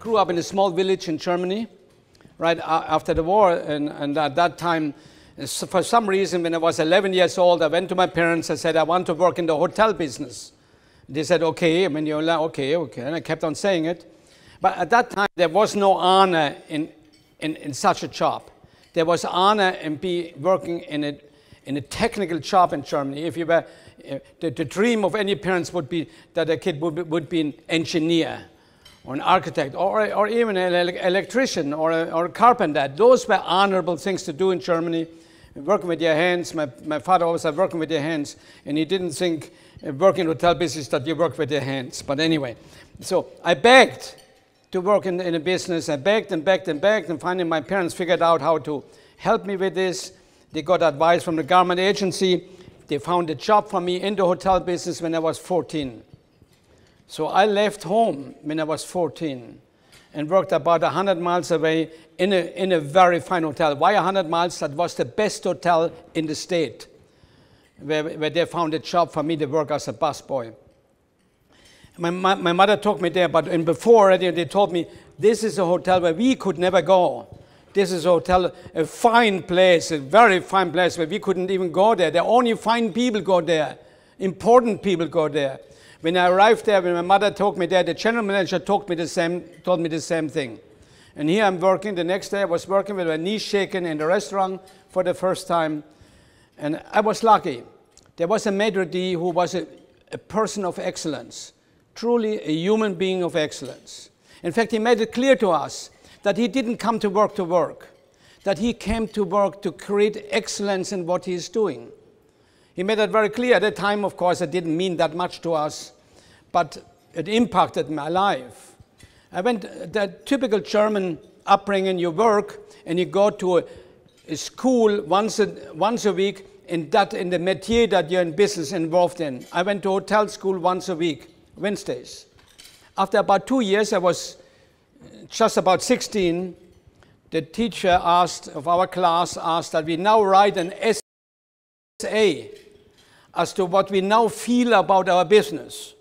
grew up in a small village in Germany, right after the war, and at that time, for some reason, when I was 11 years old, I went to my parents and said, I want to work in the hotel business. They said, okay, and you're like, okay, and I kept on saying it. But at that time, there was no honor in such a job. There was honor in working in a technical job in Germany. If you were, the dream of any parents would be that a kid would be an engineer or an architect or even an electrician or a carpenter. Those were honorable things to do in Germany. Working with your hands. My father always said working with your hands, and he didn't think working in hotel business that you work with your hands. But anyway, so I begged to work in a business. I begged and begged and begged, and finally my parents figured out how to help me with this. They got advice from the government agency. They found a job for me in the hotel business when I was 14. So I left home when I was 14 and worked about 100 miles away in a very fine hotel. Why 100 miles? That was the best hotel in the state, where they found a job for me to work as a busboy. My mother took me there, but before already they told me, this is a hotel where we could never go. This is a hotel, a fine place, a very fine place where we couldn't even go there. The only fine people go there, important people go there. When I arrived there, when my mother took me there, the general manager told me the same thing. And here I'm working. The next day I was working with my knees shaken in the restaurant for the first time. And I was lucky. There was a maitre d' who was a person of excellence, truly a human being of excellence. In fact, he made it clear to us that he didn't come to work, that he came to work to create excellence in what he's doing. He made that very clear. At the time, of course, it didn't mean that much to us, but it impacted my life. I went the typical German upbringing. You work and you go to a school once a week in the métier that you're in business involved in. I went to hotel school once a week, Wednesdays. After about 2 years, I was just about 16. The teacher of our class asked that we now write an essay as to what we now feel about our business.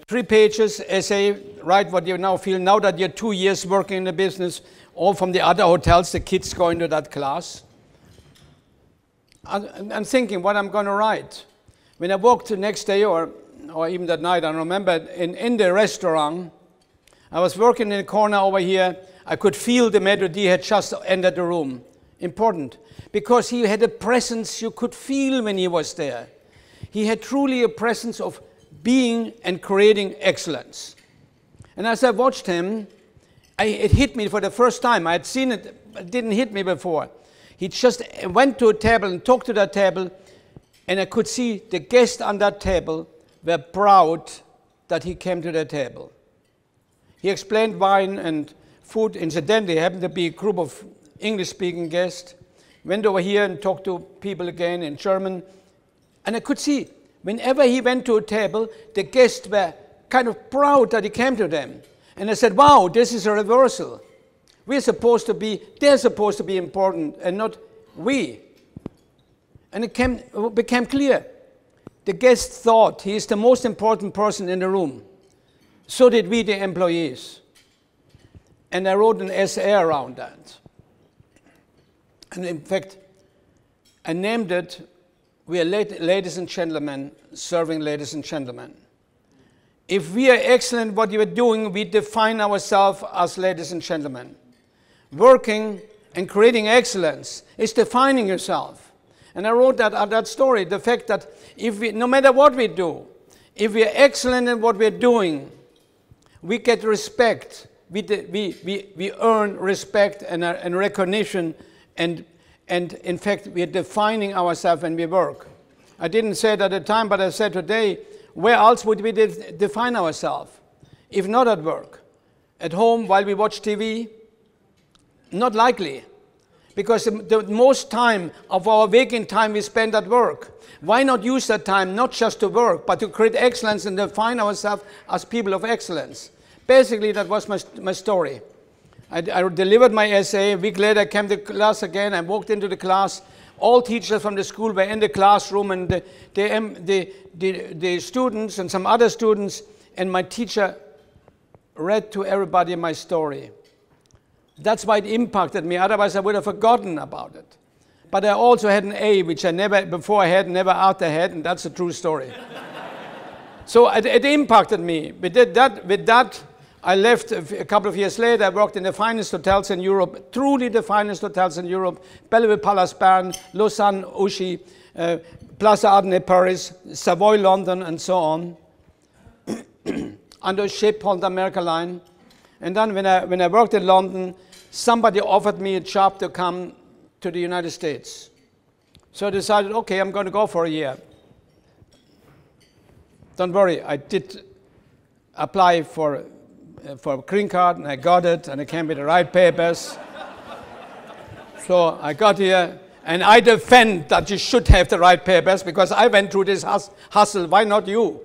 3 pages essay, write what you now feel now that you're 2 years working in the business, all from the other hotels, the kids go into that class. I'm thinking what I'm going to write. When I walked the next day or even that night, I remember in the restaurant, I was working in a corner over here. I could feel the maitre d' had just entered the room. Important, because he had a presence you could feel when he was there. He had truly a presence of being and creating excellence. And as I watched him, it hit me for the first time. I had seen it, it didn't hit me before. He just went to a table and talked to that table, and I could see the guests on that table were proud that he came to the table. He explained wine and food. Incidentally, happened to be a group of English-speaking guests. Went over here and talked to people again in German. And I could see, whenever he went to a table, the guests were kind of proud that he came to them. And I said, wow, this is a reversal. They're supposed to be important and not we. And it became clear. The guests thought he is the most important person in the room. So did we, the employees. And I wrote an essay around that. And in fact, I named it, "We are ladies and gentlemen, serving ladies and gentlemen." If we are excellent at what you are doing, we define ourselves as ladies and gentlemen. Working and creating excellence is defining yourself. And I wrote that story, the fact that no matter what we do, if we are excellent in what we are doing, we get respect. We earn respect and recognition, and in fact, we are defining ourselves when we work. I didn't say it at the time, but I said today, where else would we define ourselves? If not at work? At home while we watch TV? Not likely. Because the most time of our waking time we spend at work. Why not use that time not just to work, but to create excellence and define ourselves as people of excellence? Basically, that was my story. I delivered my essay. A week later, I came to class again. I walked into the class. All teachers from the school were in the classroom, and the students and some other students, and my teacher read to everybody my story. That's why it impacted me. Otherwise, I would have forgotten about it. But I also had an A, which I never before had, never after had, and that's a true story. So it impacted me. With that, I left a couple of years later. I worked in the finest hotels in Europe, truly the finest hotels in Europe: Bellevue Palace, Bern, Lausanne, Ouchy, Plaza Ardenne, Paris, Savoy, London, and so on, under ship Holland America Line. And then when I worked in London, somebody offered me a job to come to the United States. So I decided, okay, I'm going to go for a year. Don't worry, I did apply for a green card, and I got it, and I came with the right papers. So I got here, and I defend that you should have the right papers, because I went through this hustle. Why not you?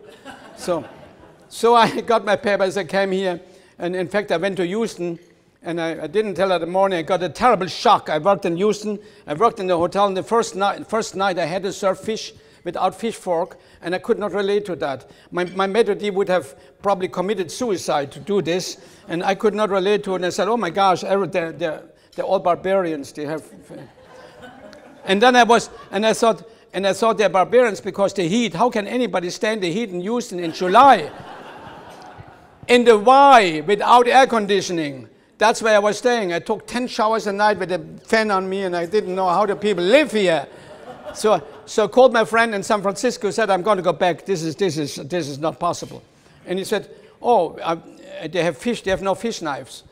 So I got my papers, I came here, and in fact I went to Houston, and I didn't tell her in the morning. I got a terrible shock. I worked in Houston, I worked in the hotel, and the first night I had to serve fish without fish fork, and I could not relate to that. My maitre would have probably committed suicide to do this, and I could not relate to it, and I said, oh my gosh, they're all barbarians. They have... And then I thought they're barbarians because the heat. How can anybody stand the heat in Houston in July? In the Y, without air conditioning. That's where I was staying. I took 10 showers a night with a fan on me, and I didn't know how the people live here. So I called my friend in San Francisco, said, I'm going to go back. This is not possible. And he said, oh, they have fish. They have no fish knives.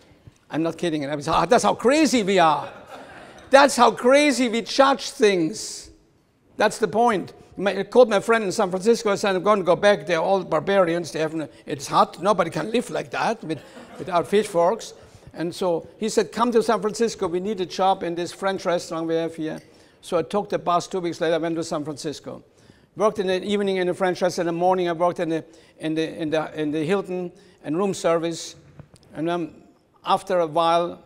I'm not kidding. And I was, that's how crazy we are. That's how crazy we judge things. That's the point. I called my friend in San Francisco. I said, I'm going to go back. They're all barbarians. It's hot. Nobody can live like that without fish forks. And so he said, come to San Francisco. We need a job in this French restaurant we have here. So I took the bus. 2 weeks later, I went to San Francisco. Worked in the evening in the French restaurant. In the morning, I worked in the Hilton and room service. And then after a while,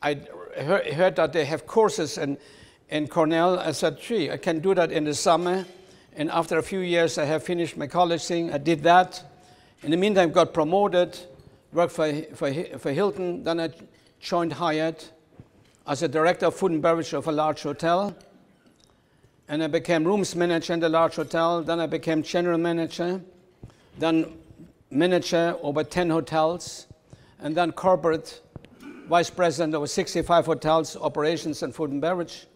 I heard that they have courses in Cornell. I said, gee, I can do that in the summer. And after a few years, I have finished my college thing. I did that. In the meantime, got promoted, worked for Hilton. Then I joined Hyatt as a director of food and beverage of a large hotel. And I became rooms manager in the large hotel. Then I became general manager. Then manager over 10 hotels. And then corporate vice president over 65 hotels, operations and food and beverage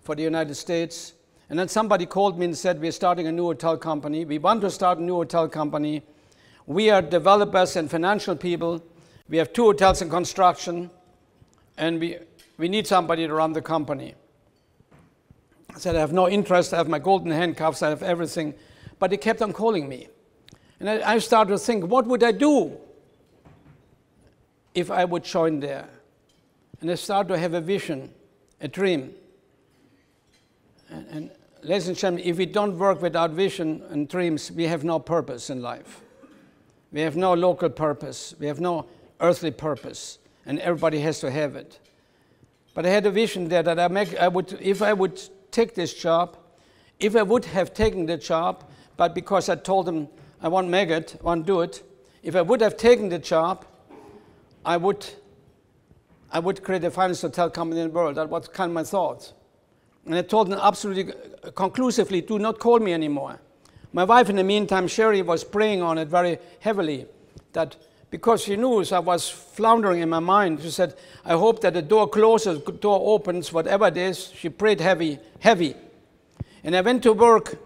for the United States. And then somebody called me and said, we're starting a new hotel company. We want to start a new hotel company. We are developers and financial people. We have 2 hotels in construction, and we need somebody to run the company. I said, I have no interest. I have my golden handcuffs. I have everything. But they kept on calling me. And I started to think, what would I do if I would join there? And I started to have a vision, a dream. And ladies and gentlemen, if we don't work without vision and dreams, we have no purpose in life. We have no local purpose. We have no earthly purpose. And everybody has to have it. But I had a vision there that if I would take this job, if I would have taken the job, but because I told them I won't make it, won't do it, if I would have taken the job, I would create the finest hotel company in the world. That was kind of my thought. And I told them absolutely, conclusively, do not call me anymore. My wife, in the meantime, Sherry, was praying on it very heavily, that because she knew I was floundering in my mind, she said, I hope that the door closes, the door opens, whatever it is. She prayed heavy. And I went to work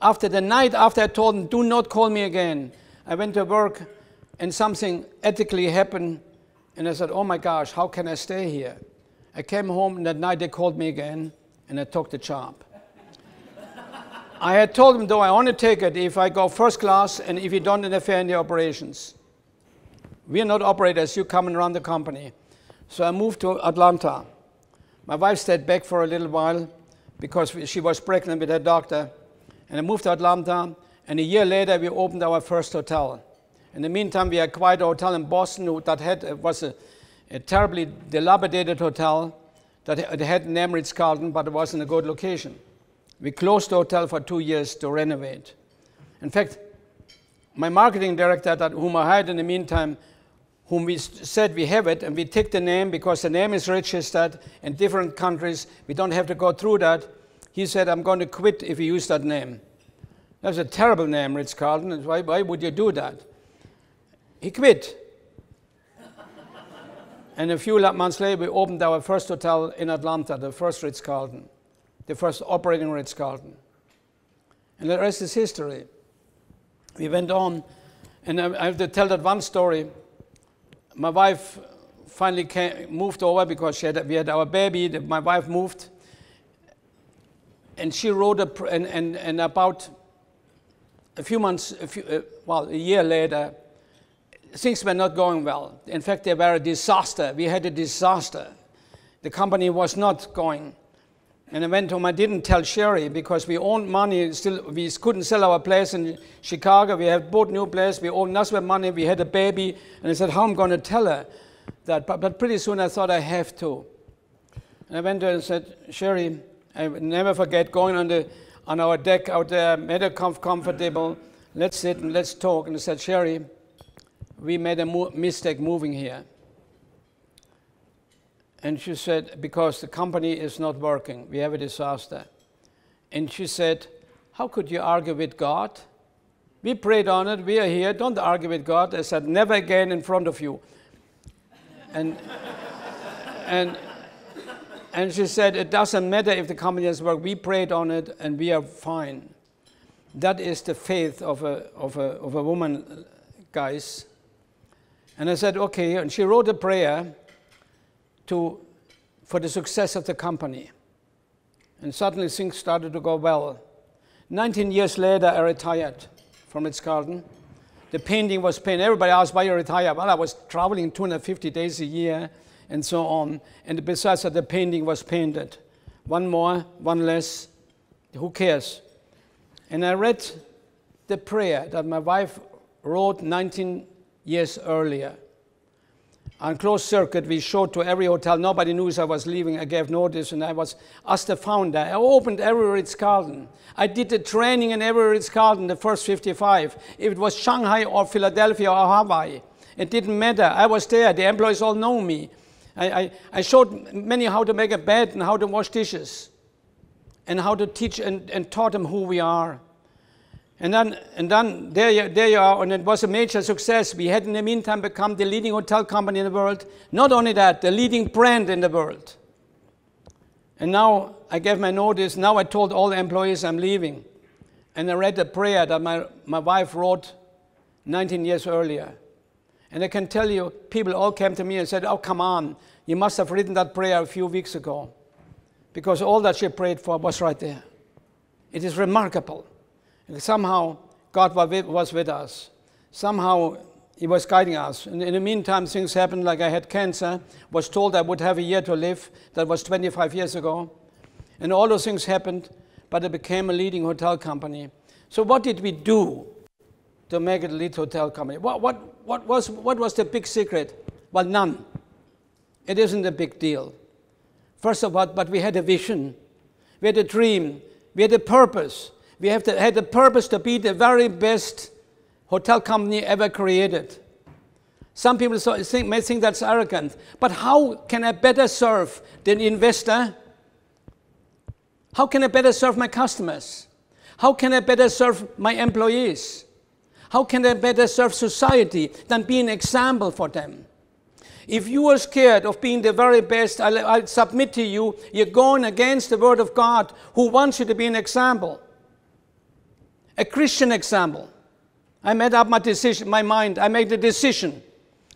after the night after I told them, do not call me again. I went to work, and something ethically happened. And I said, oh my gosh, how can I stay here? I came home, and that night they called me again, and I took the job. I had told them, though, I only take it if I go first class and if you don't interfere in the operations. We are not operators, you come and run the company. So I moved to Atlanta. My wife stayed back for a little while because she was pregnant with her doctor. And I moved to Atlanta, and a year later we opened our first hotel. In the meantime, we acquired a hotel in Boston that was a terribly dilapidated hotel that had an Emeritus Carlton, but it wasn't a good location. We closed the hotel for 2 years to renovate. In fact, my marketing director, whom I hired in the meantime, whom we said we have it, and we take the name because the name is registered in different countries. We don't have to go through that. He said, I'm going to quit if you use that name. That's a terrible name, Ritz-Carlton. Why would you do that? He quit. And a few months later, we opened our first hotel in Atlanta, the first Ritz-Carlton, the first operating Ritz-Carlton. And the rest is history. We went on, and I have to tell that one story. My wife finally moved over because we had our baby. My wife moved, and she wrote and about a few months, a year later, things were not going well. In fact, they were a disaster. We had a disaster. The company was not going. And I went home. I didn't tell Sherry because we owned money. Still, we couldn't sell our place in Chicago. We had bought new place. We owned nothing but money. We had a baby. And I said, how am I going to tell her that? But pretty soon I thought I have to. And I went to her and said, Sherry, I will never forget going on our deck out there, made her comfortable. Let's sit and let's talk. And I said, Sherry, we made a mistake moving here. And she said, because the company is not working, we have a disaster. And she said, how could you argue with God? We prayed on it, we are here, don't argue with God. I said, never again in front of you. And she said, it doesn't matter if the company doesn't work, we prayed on it and we are fine. That is the faith of a woman, guys. And I said, okay, and she wrote a prayer for the success of the company. And suddenly things started to go well. 19 years later, I retired from Ritz-Carlton. The painting was painted. Everybody asked why you retired. Well, I was traveling 250 days a year and so on. And besides that, the painting was painted. One more, one less. Who cares? And I read the prayer that my wife wrote 19 years earlier. On closed circuit, we showed to every hotel. Nobody knew I was leaving. I gave notice, and I was, as the founder, I opened every Ritz-Carlton. I did the training in every Ritz-Carlton, the first 55. If it was Shanghai or Philadelphia or Hawaii, it didn't matter. I was there. The employees all know me. I showed many how to make a bed and how to wash dishes and how to teach and taught them who we are. And then there you are, and it was a major success. We had in the meantime become the leading hotel company in the world. Not only that, the leading brand in the world. And now I gave my notice. Now I told all the employees I'm leaving. And I read the prayer that my wife wrote 19 years earlier. And I can tell you, people all came to me and said, oh, come on, you must have written that prayer a few weeks ago. Because all that she prayed for was right there. It is remarkable. Somehow, God was with us. Somehow, He was guiding us. And in the meantime, things happened, like I had cancer, was told I would have a year to live. That was 25 years ago. And all those things happened, but it became a leading hotel company. So what did we do to make it a lead hotel company? What was the big secret? Well, none. It isn't a big deal. First of all, but we had a vision. We had a dream. We had a purpose. We had the purpose to be the very best hotel company ever created. Some people may think that's arrogant, but how can I better serve the investor? How can I better serve my customers? How can I better serve my employees? How can I better serve society than be an example for them? If you are scared of being the very best, I'll submit to you, you're going against the Word of God, who wants you to be an example. A Christian example. I made up my decision, my mind. I made the decision.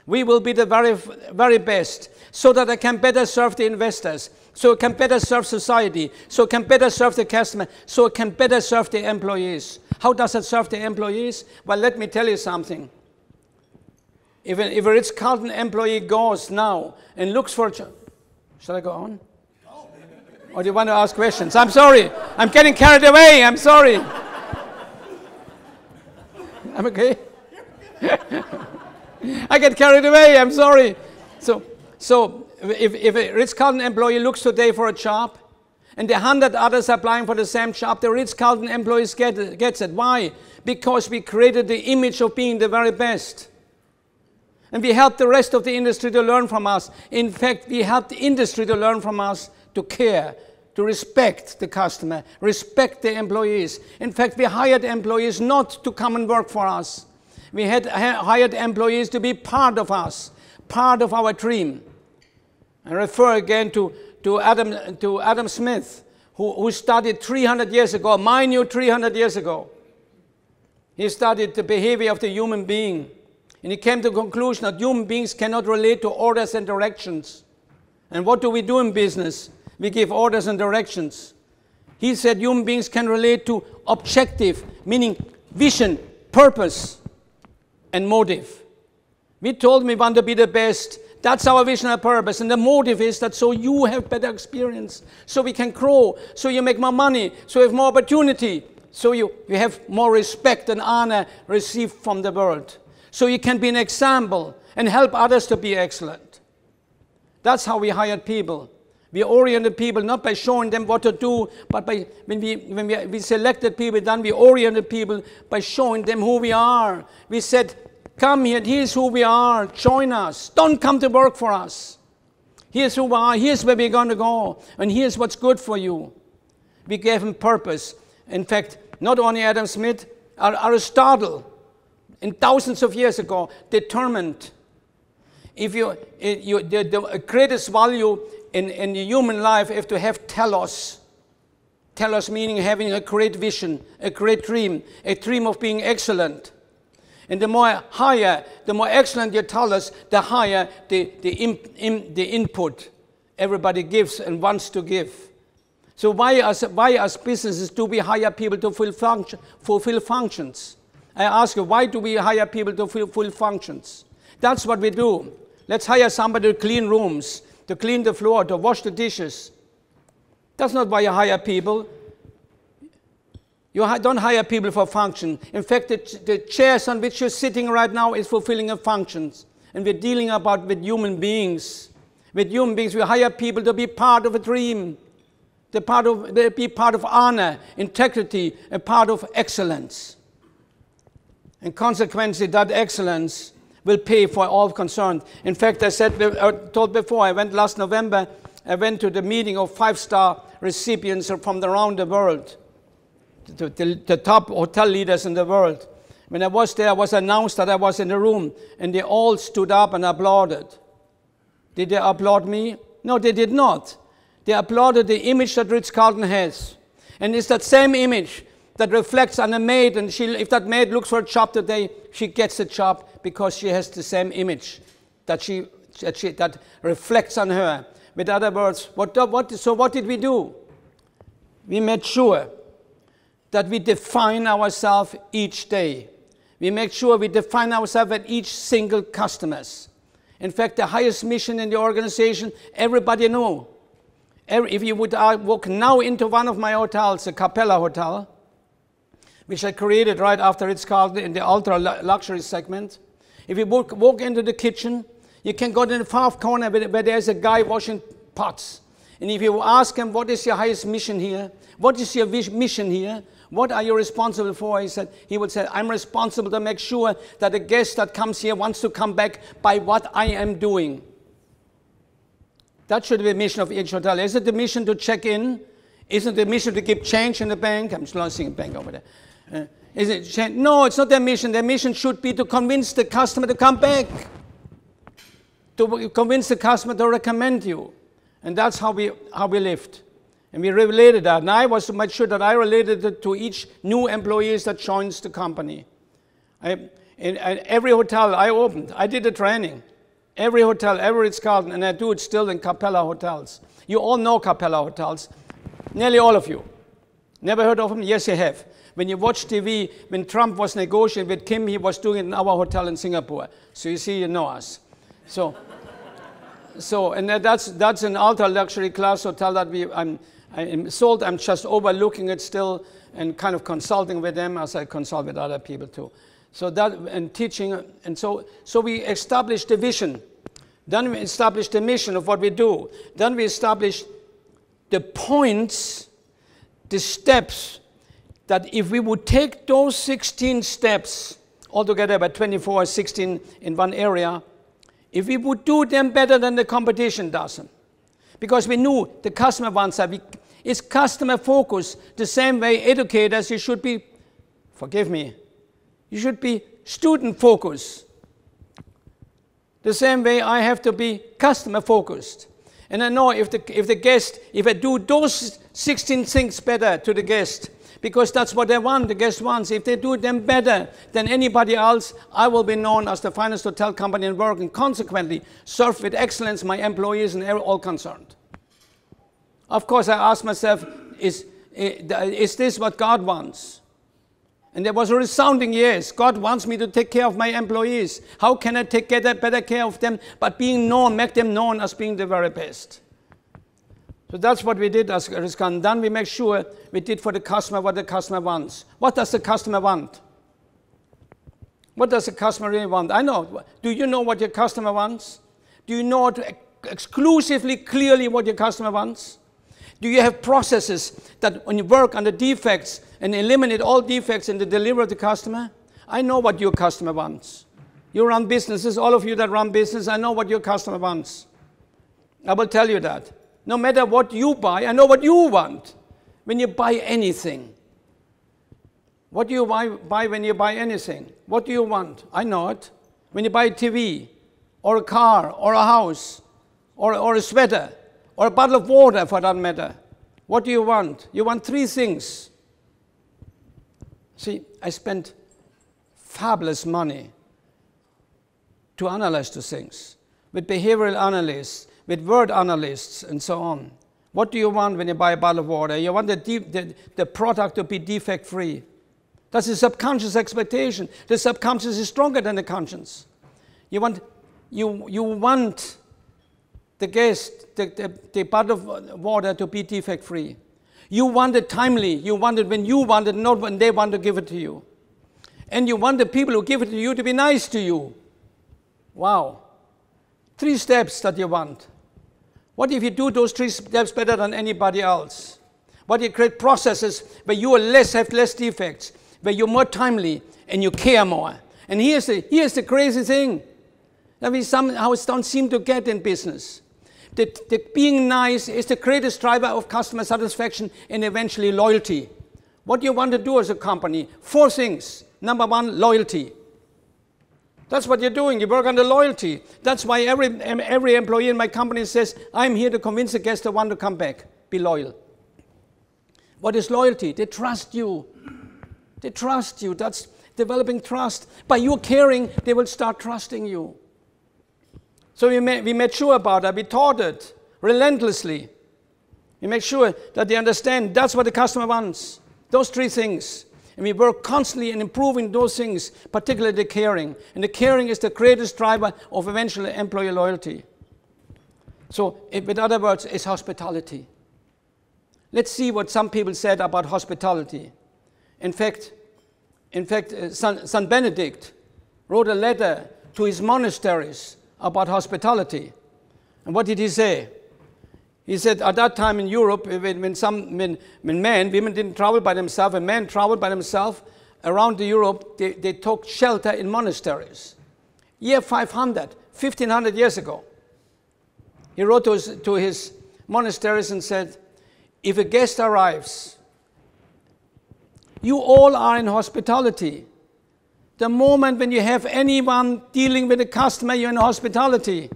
We will be the very, very best, so that I can better serve the investors, so I can better serve society, so I can better serve the customer, so I can better serve the employees. How does it serve the employees? Well, let me tell you something. If a Ritz-Carlton employee goes now and looks for a job, shall I go on? No. Or do you want to ask questions? I'm sorry. I'm getting carried away. I'm sorry. I'm okay. I get carried away. I'm sorry. So if a Ritz-Carlton employee looks today for a job, and the 100 others are applying for the same job, the Ritz-Carlton employees gets it. Why? Because we created the image of being the very best. And we help the rest of the industry to learn from us. In fact, we help the industry to learn from us, to care, to respect the customer, respect the employees. In fact, we hired employees not to come and work for us. We had hired employees to be part of us, part of our dream. I refer again to Adam Smith, who studied 300 years ago, mind you, 300 years ago. He studied the behavior of the human being. And he came to the conclusion that human beings cannot relate to orders and directions. And what do we do in business? We give orders and directions. He said human beings can relate to objective, meaning vision, purpose, and motive. We told him we want to be the best. That's our vision and purpose. And the motive is that so you have better experience, so we can grow, so you make more money, so you have more opportunity, so you have more respect and honor received from the world. So you can be an example and help others to be excellent. That's how we hired people. We oriented people not by showing them what to do, but by when we selected people, then we oriented people by showing them who we are. We said, come here, here's who we are, join us. Don't come to work for us. Here's who we are, here's where we're going to go, and here's what's good for you. We gave them purpose. In fact, not only Adam Smith, Aristotle, in thousands of years ago, determined if the greatest value in the human life is to have telos. Telos meaning having a great vision, a great dream, a dream of being excellent. And the more excellent your telos, the higher the input everybody gives and wants to give. So why as businesses do we hire people to fulfill functions? I ask you, why do we hire people to fulfill functions? That's what we do. Let's hire somebody to clean rooms, to clean the floor, to wash the dishes. That's not why you hire people. You don't hire people for function. In fact, the chairs on which you're sitting right now is fulfilling a function. And we're dealing with human beings. With human beings, we hire people to be part of a dream, to be part of honor, integrity, a part of excellence. And consequently, that excellence will pay for all concerned. In fact, I told before, I went last November, I went to the meeting of 5-star recipients from around the world, the top hotel leaders in the world. When I was there, I was announced that I was in the room, and they all stood up and applauded. Did they applaud me? No, they did not. They applauded the image that Ritz-Carlton has. And it's that same image that reflects on a maid, and if that maid looks for a job today, she gets a job because she has the same image that reflects on her. With other words, so what did we do? We made sure that we define ourselves each day. We make sure we define ourselves at each single customers. In fact, the highest mission in the organization, everybody knows. If you would walk now into one of my hotels, the Capella Hotel, which I created right after Ritz-Carlton in the ultra-luxury segment. If you walk into the kitchen, you can go to the far corner where there's a guy washing pots. And if you ask him, what is your highest mission here? What is your mission here? What are you responsible for? He would say, I'm responsible to make sure that the guest that comes here wants to come back by what I am doing. That should be the mission of each hotel. Is it the mission to check in? Isn't the mission to keep change in the bank? I'm just seeing a bank over there. Is it? No, it's not their mission. Their mission should be to convince the customer to come back, to convince the customer to recommend you. And that's how we lived. And we related that. And I was to make sure that I related it to each new employee that joins the company. In every hotel I opened, I did a training. Every hotel, every Ritz-Carlton, and I do it still in Capella hotels. You all know Capella hotels, nearly all of you. Never heard of them? Yes, you have. When you watch TV, when Trump was negotiating with Kim, he was doing it in our hotel in Singapore. So you see, you know us. And that's an ultra-luxury class hotel that I'm sold. I'm just overlooking it still and kind of consulting with them as I consult with other people too. So that, and teaching, and so we established the vision. Then we established the mission of what we do. Then we established the points, the steps, that if we would take those 16 steps, altogether about 24, 16 in one area, if we would do them better than the competition does them, because we knew the customer wants that. It's customer focus, the same way educators, you should be, forgive me, you should be student focused. The same way I have to be customer focused. And I know if I do those 16 things better to the guest, because that's what they want, the guest wants. If they do them better than anybody else, I will be known as the finest hotel company in the world, and consequently serve with excellence my employees and all concerned. Of course, I asked myself, is this what God wants? And there was a resounding yes. God wants me to take care of my employees. How can I take better care of them? But being known, make them known as being the very best. So that's what we did as Ritz-Carlton. Then we make sure we did for the customer what the customer wants. What does the customer want? What does the customer really want? I know. Do you know what your customer wants? Do you know exclusively, clearly what your customer wants? Do you have processes that when you work on the defects and eliminate all defects in the delivery of the customer? I know what your customer wants. You run businesses, all of you that run business, I know what your customer wants. I will tell you that. No matter what you buy, I know what you want when you buy anything. What do you buy when you buy anything? What do you want? I know it. When you buy a TV, or a car, or a house, or a sweater, or a bottle of water for that matter, what do you want? You want three things. See, I spent fabulous money to analyze those things, with behavioral analysts, with word analysts, and so on. What do you want when you buy a bottle of water? You want the product to be defect-free. That's a subconscious expectation. The subconscious is stronger than the conscious. You want the guest, the bottle of water to be defect-free. You want it timely. You want it when you want it, not when they want to give it to you. And you want the people who give it to you to be nice to you. Wow. 3 steps that you want. What if you do those 3 steps better than anybody else? What if you create processes where you have less defects, where you're more timely and you care more? And here's the crazy thing that we somehow don't seem to get in business. That being nice is the greatest driver of customer satisfaction and eventually loyalty. What do you want to do as a company? 4 things. Number 1, loyalty. That's what you're doing. You work on the loyalty. That's why every employee in my company says, I'm here to convince the guests to want to come back. Be loyal. What is loyalty? They trust you. They trust you. That's developing trust. By you caring, they will start trusting you. So we made sure about that. We taught it relentlessly. We make sure that they understand that's what the customer wants. Those 3 things. And we work constantly in improving those things, particularly the caring. And the caring is the greatest driver of eventual employee loyalty. So, with other words, it's hospitality. Let's see what some people said about hospitality. In fact, St. Benedict wrote a letter to his monasteries about hospitality. And what did he say? He said at that time in Europe, when women didn't travel by themselves, and men traveled by themselves around Europe, they took shelter in monasteries. Year 500, 1500 years ago. He wrote to his monasteries and said, if a guest arrives, you all are in hospitality. The moment when you have anyone dealing with a customer, you're in hospitality.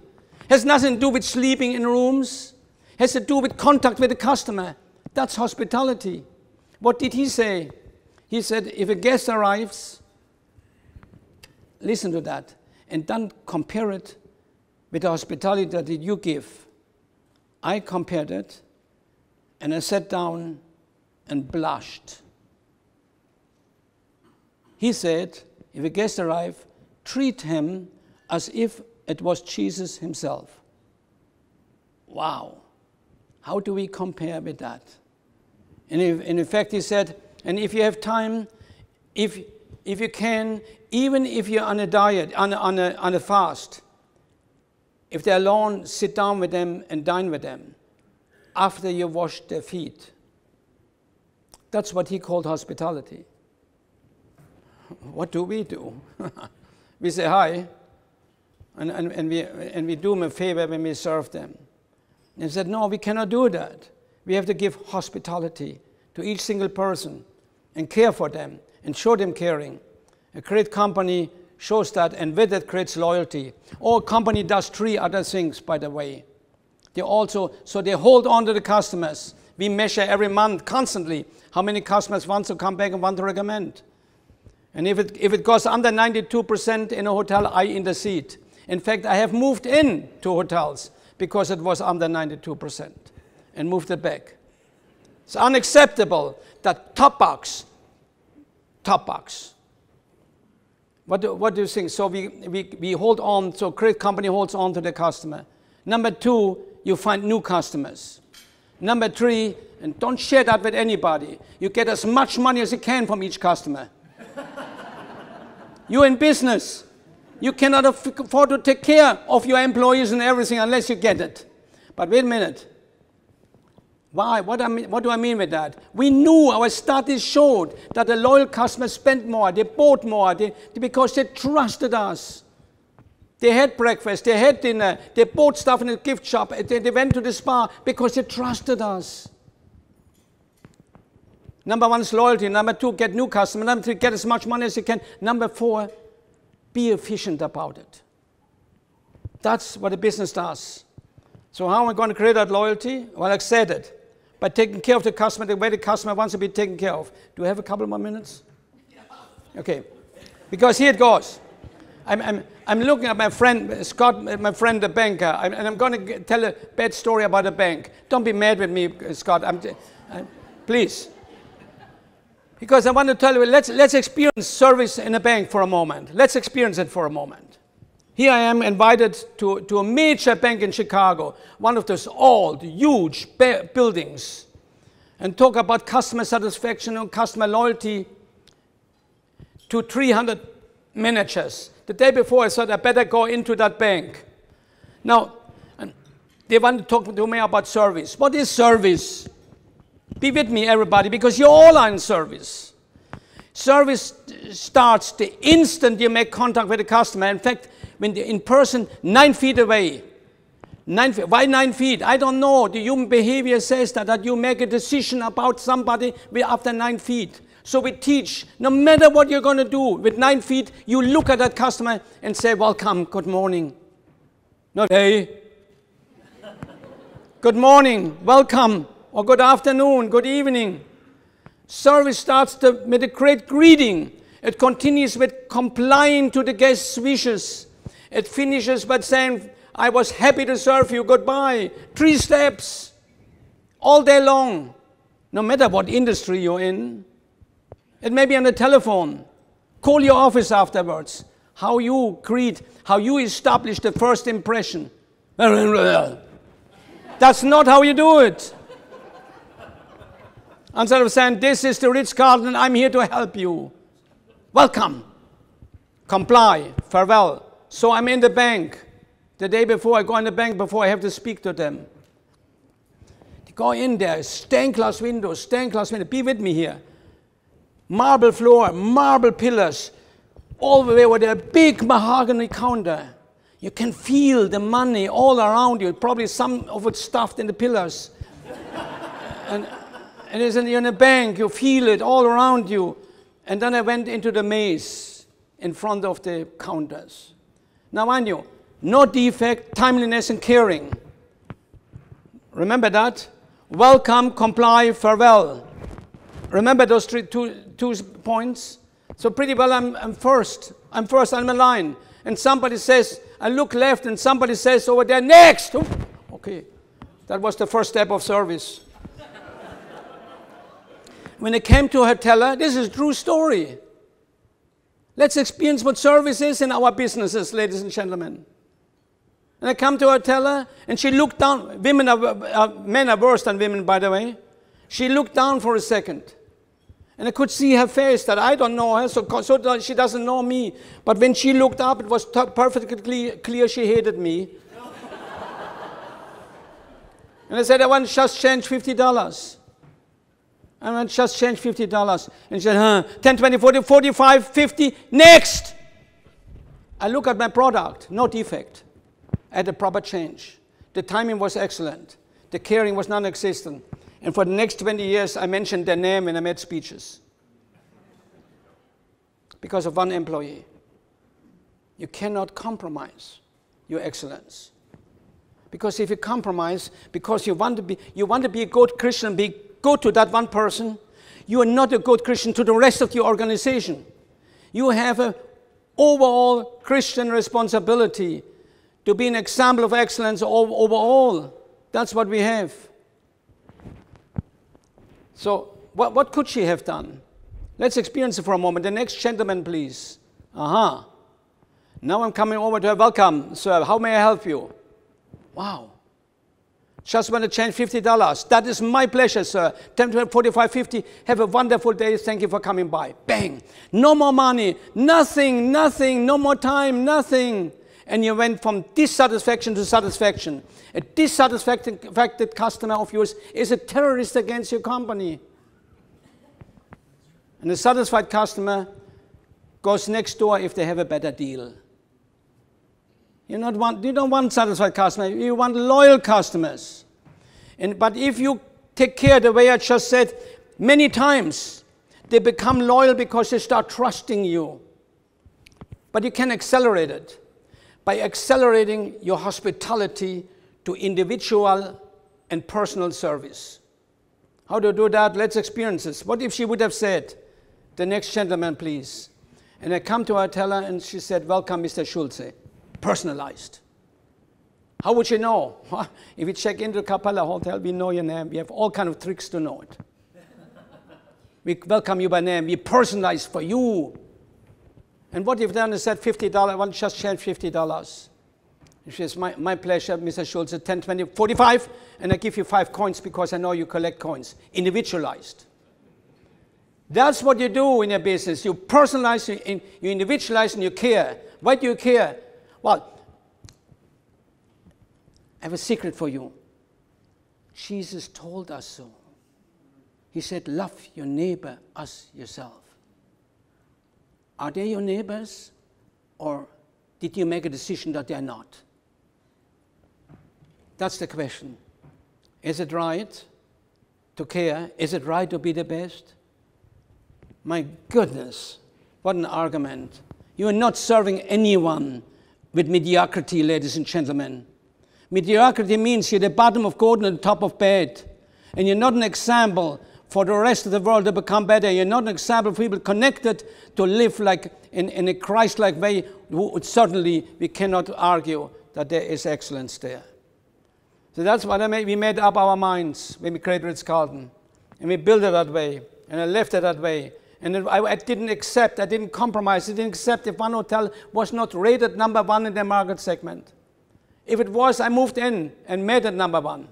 Has nothing to do with sleeping in rooms. Has to do with contact with the customer. That's hospitality. What did he say? He said, if a guest arrives, listen to that, and then compare it with the hospitality that you give. I compared it, and I sat down and blushed. He said, if a guest arrives, treat him as if it was Jesus himself. Wow. How do we compare with that? And in fact, he said, and if you have time, if you can, even if you're on a diet, on a fast, if they're alone, sit down with them and dine with them after you wash their feet. That's what he called hospitality. What do? We say hi. and we do them a favor when we serve them. And he said, no, we cannot do that. We have to give hospitality to each single person and care for them and show them caring. A great company shows that, and with it creates loyalty. Our company does 3 other things, by the way. They hold on to the customers. We measure every month constantly how many customers want to come back and want to recommend. And if it goes under 92% in a hotel, I intercede. In fact, I have moved in to hotels because it was under 92% and moved it back. It's unacceptable that top box. What do you think? So we hold on, so a great company holds on to the customer. Number 2, you find new customers. Number 3, and don't share that with anybody, you get as much money as you can from each customer. You're in business. You cannot afford to take care of your employees and everything unless you get it. But wait a minute. Why? What do I mean with that? We knew, our studies showed that the loyal customers spent more, they bought more, because they trusted us. They had breakfast, they had dinner, they bought stuff in the gift shop, they went to the spa because they trusted us. Number 1 is loyalty. Number 2, get new customers. Number 3, get as much money as you can. Number 4, be efficient about it. That's what a business does. So how am I going to create that loyalty? Well, I said it. By taking care of the customer the way the customer wants to be taken care of. Do I have a couple more minutes? Okay. Because here it goes. I'm looking at my friend, Scott, my friend the banker, and I'm going to tell a bad story about a bank. Don't be mad with me, Scott. Please. Because I want to tell you, let's experience service in a bank for a moment. Let's experience it for a moment. Here I am invited to a major bank in Chicago, one of those old, huge buildings, and talk about customer satisfaction and customer loyalty to 300 managers. The day before, I thought I better go into that bank. Now, they want to talk to me about service. What is service? Be with me, everybody, because you all are in service. Service starts the instant you make contact with the customer. In fact, when they're in person, 9 feet away. 9 feet. Why 9 feet? I don't know. The human behavior says that you make a decision about somebody after 9 feet. So we teach, no matter what you're going to do, with 9 feet, you look at that customer and say, welcome, good morning. Not hey. Good morning, welcome, or good afternoon, good evening. Service starts with a great greeting. It continues with complying to the guest's wishes. It finishes by saying, I was happy to serve you, goodbye. 3 steps, all day long, no matter what industry you're in. It may be on the telephone. Call your office afterwards. How you greet, how you establish the first impression. That's not how you do it. Instead of saying, this is the Ritz Carlton, I'm here to help you. Welcome. Comply. Farewell. So I'm in the bank. The day before I go in the bank, before I have to speak to them. They go in there, stained glass windows, be with me here. Marble floor, marble pillars, all the way with a big mahogany counter. You can feel the money all around you, probably some of it stuffed in the pillars. and you're in a bank, you feel it all around you. And then I went into the maze in front of the counters. Now mind you, no defect, timeliness and caring. Remember that? Welcome, comply, farewell. Remember those two points? So pretty well I'm first. I'm in line. And somebody says, I look left and somebody says over there, next! Oh, okay, that was the first step of service. When it came to her teller, this is a true story. Let's experience what service is in our businesses, ladies and gentlemen. And I come to her teller and she looked down. Men are worse than women, by the way. She looked down for a second. And I could see her face that I don't know her, so she doesn't know me. But when she looked up, it was perfectly clear she hated me. And I said, I want to just change $50. I want to just change $50. And she said, 10, 20, 40, 45, 50, next! I look at my product, no defect. I had a proper change. The timing was excellent. The caring was non-existent. And for the next 20 years, I mentioned their name when I made speeches. Because of one employee. You cannot compromise your excellence. Because if you compromise, because you want to be a good Christian, be good to that one person, you are not a good Christian to the rest of your organization. You have an overall Christian responsibility to be an example of excellence overall. That's what we have. So what could she have done? Let's experience it for a moment. The next gentleman, please. Now I'm coming over to her. Welcome, sir. How may I help you? Wow. Just want to change $50. That is my pleasure, sir. 10, 12, 45, 50. Have a wonderful day. Thank you for coming by. Bang. No more money. Nothing. No more time. Nothing. And you went from dissatisfaction to satisfaction. A dissatisfied customer of yours is a terrorist against your company. And a satisfied customer goes next door if they have a better deal. You don't want satisfied customers. You want loyal customers. But if you take care the way I just said, many times they become loyal because they start trusting you. But you can accelerate it by accelerating your hospitality to individual and personal service. How to do that? Let's experience this. What if she would have said, the next gentleman, please. And I come to her, tell her, and she said, welcome, Mr. Schulze. Personalized. How would you know? If you check into the Capella hotel, we know your name. We have all kinds of tricks to know it. We welcome you by name. We personalize for you. And what if then I said $50, I want to just change $50. And she says, my pleasure, Mr. Schulze, 10, 20, 45, and I give you 5 coins because I know you collect coins. Individualized. That's what you do in your business. You personalize, you individualize, and you care. Why do you care? Well, I have a secret for you. Jesus told us so. He said, love your neighbor as yourself. Are they your neighbors? Or did you make a decision that they're not? That's the question. Is it right to care? Is it right to be the best? My goodness, what an argument. You are not serving anyone with mediocrity, ladies and gentlemen. Mediocrity means you're the bottom of goat and the top of bad. And you're not an example for the rest of the world to become better. You're not an example for people connected to live like in a Christ-like way. Certainly, we cannot argue that there is excellence there. So that's what we made up our minds when we created Ritz Carlton. And we built it that way. And I left it that way. And I didn't accept, I didn't compromise, I didn't accept if one hotel was not rated number 1 in their market segment. If it was, I moved in and made it number 1.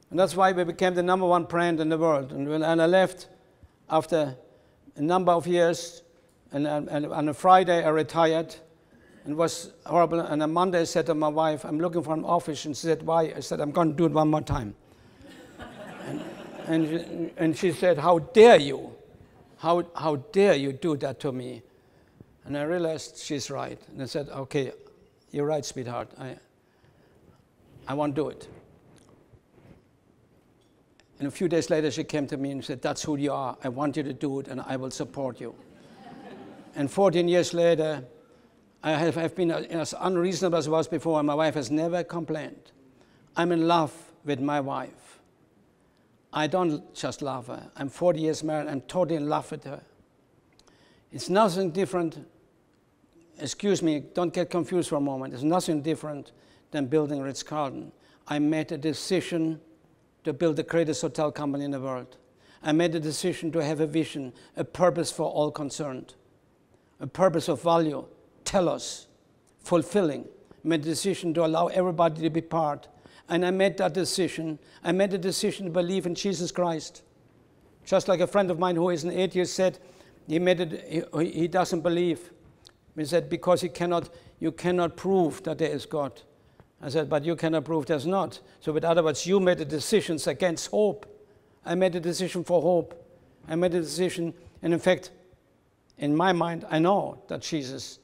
And that's why we became the number 1 brand in the world. And I left after a number of years, and on a Friday I retired, and it was horrible. And on Monday I said to my wife, I'm looking for an office, and she said, why? I said, I'm going to do it one more time. and she said, how dare you? How dare you do that to me? And I realized she's right. And I said, okay, you're right, sweetheart. I won't do it. And a few days later, she came to me and said, that's who you are. I want you to do it, and I will support you. And 14 years later, I have been as unreasonable as I was before, and my wife has never complained. I'm in love with my wife. I don't just love her. I'm 40 years married. I'm totally in love with her. It's nothing different. Excuse me, don't get confused for a moment. It's nothing different than building Ritz Carlton. I made a decision to build the greatest hotel company in the world. I made a decision to have a vision, a purpose for all concerned, a purpose of value, telos, fulfilling. I made a decision to allow everybody to be part. And I made that decision. I made a decision to believe in Jesus Christ. Just like a friend of mine who is an atheist said, he doesn't believe. He said, because you cannot prove that there is God. I said, but you cannot prove there's not. So in other words, you made the decisions against hope. I made a decision for hope. I made a decision, and in fact, in my mind, I know that Jesus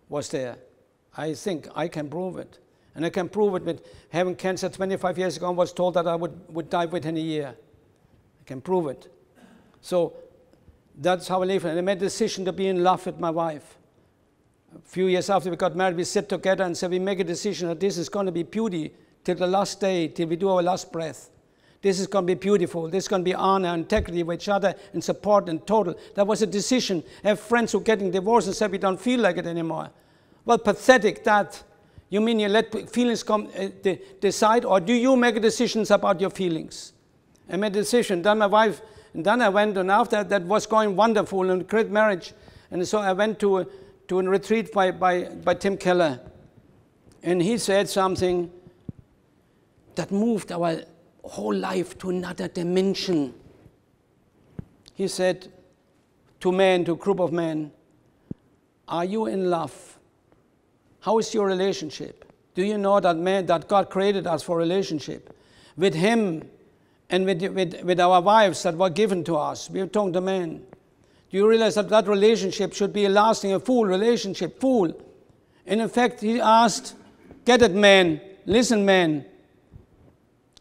was there. I think I can prove it. And I can prove it with having cancer 25 years ago and was told that I would die within a year. I can prove it. So that's how I live. And I made a decision to be in love with my wife. A few years after we got married, we sit together and said, we make a decision that this is going to be beauty till the last day, till we do our last breath. This is going to be beautiful. This is going to be honor and integrity with each other and support and total. That was a decision. I have friends who are getting divorced and said, we don't feel like it anymore. Well, pathetic that. You mean you let feelings come decide, or do you make decisions about your feelings? I made a decision. Then my wife, and then I went, and after that was going wonderful and great marriage. And so I went to a retreat by Tim Keller. And he said something that moved our whole life to another dimension. He said to men, to a group of men, are you in love? How is your relationship? Do you know that God created us for relationship with Him and with our wives that were given to us? We were talking to men. Do you realize that that relationship should be a lasting, a full relationship, full? And in fact, he asked, get it, men, listen, men.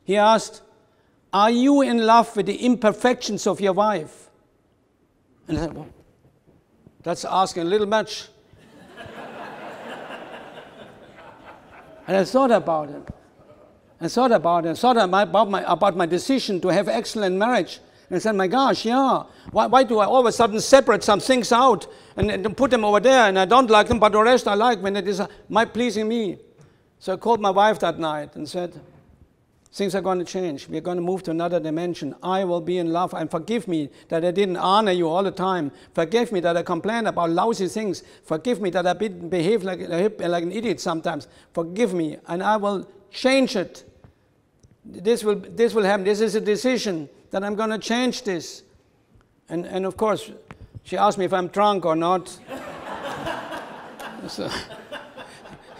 He asked, are you in love with the imperfections of your wife? And I said, well, that's asking a little much. And I thought about it. I thought about my decision to have excellent marriage. And I said, my gosh, yeah. Why do I all of a sudden separate some things out and put them over there? And I don't like them, but the rest I like when it is pleasing me. So I called my wife that night and said, things are going to change. We're going to move to another dimension. I will be in love. And forgive me that I didn't honor you all the time. Forgive me that I complain about lousy things. Forgive me that I behave like an idiot sometimes. Forgive me, and I will change it. This will happen. This is a decision that I'm going to change this. And of course, she asked me if I'm drunk or not. So,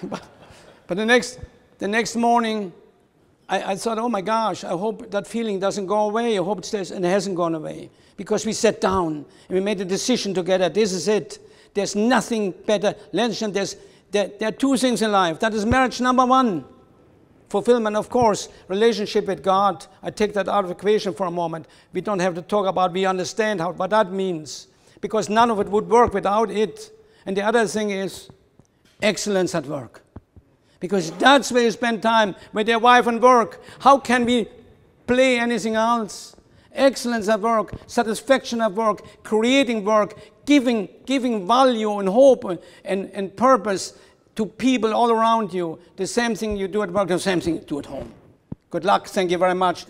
but the next morning, I thought, oh my gosh, I hope that feeling doesn't go away. I hope it stays, and it hasn't gone away. Because we sat down and we made a decision together. This is it. There's nothing better. There are two things in life. That is marriage, number one. Fulfillment, of course, relationship with God. I take that out of the equation for a moment. We don't have to talk about, we understand what that means. Because none of it would work without it. And the other thing is excellence at work. Because that's where you spend time with your wife and work. How can we play anything else? Excellence at work, satisfaction at work, creating work, giving value and hope and purpose to people all around you. The same thing you do at work, the same thing you do at home. Good luck. Thank you very much.